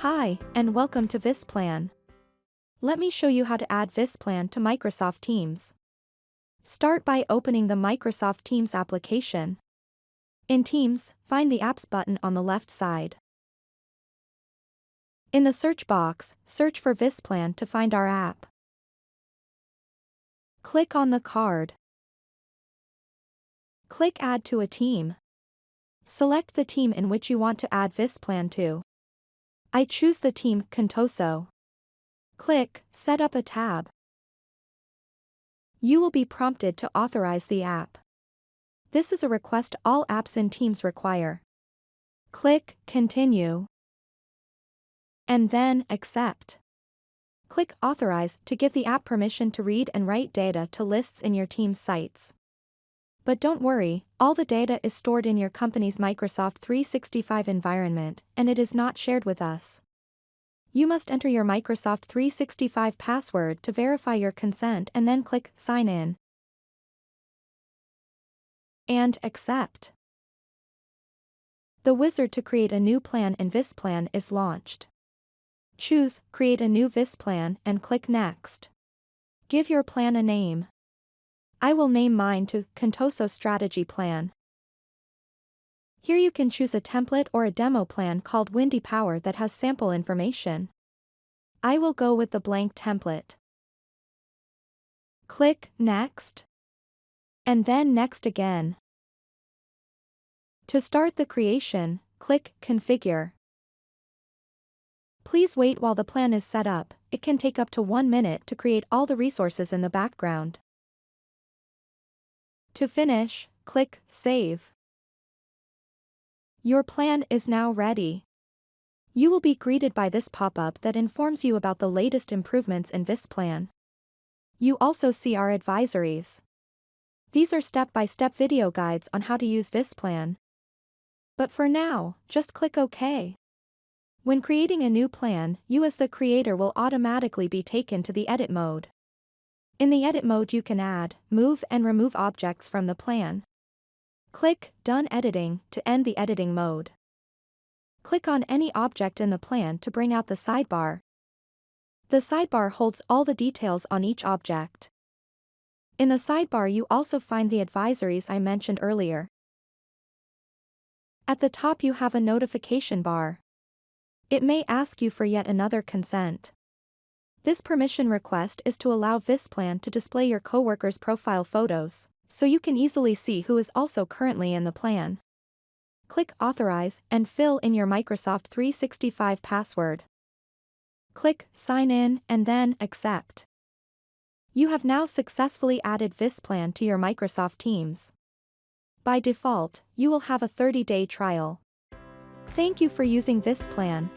Hi, and welcome to Vis Plan. Let me show you how to add Vis Plan to Microsoft Teams. Start by opening the Microsoft Teams application. In Teams, find the Apps button on the left side. In the search box, search for Vis Plan to find our app. Click on the card. Click Add to a team. Select the team in which you want to add Vis Plan to. I choose the team Contoso. Click Set up a tab. You will be prompted to authorize the app. This is a request all apps in Teams require. Click Continue. And then Accept. Click Authorize to give the app permission to read and write data to lists in your Teams sites. But don't worry, all the data is stored in your company's Microsoft 365 environment, and it is not shared with us. You must enter your Microsoft 365 password to verify your consent and then click Sign In. And Accept. The wizard to create a new plan in Vis Plan is launched. Choose Create a new Vis Plan and click Next. Give your plan a name. I will name mine to Contoso Strategy Plan. Here you can choose a template or a demo plan called Windy Power that has sample information. I will go with the blank template. Click Next. And then Next again. To start the creation, click Configure. Please wait while the plan is set up. It can take up to 1 minute to create all the resources in the background. To finish, click Save. Your plan is now ready. You will be greeted by this pop-up that informs you about the latest improvements in Vis Plan. You also see our advisories. These are step-by-step video guides on how to use Vis Plan. But for now, just click OK. When creating a new plan, you as the creator will automatically be taken to the edit mode. In the edit mode you can add, move and remove objects from the plan. Click Done Editing to end the editing mode. Click on any object in the plan to bring out the sidebar. The sidebar holds all the details on each object. In the sidebar you also find the advisories I mentioned earlier. At the top you have a notification bar. It may ask you for yet another consent. This permission request is to allow Vis Plan to display your coworkers' profile photos, so you can easily see who is also currently in the plan. Click Authorize and fill in your Microsoft 365 password. Click Sign In and then Accept. You have now successfully added Vis Plan to your Microsoft Teams. By default, you will have a 30-day trial. Thank you for using Vis Plan.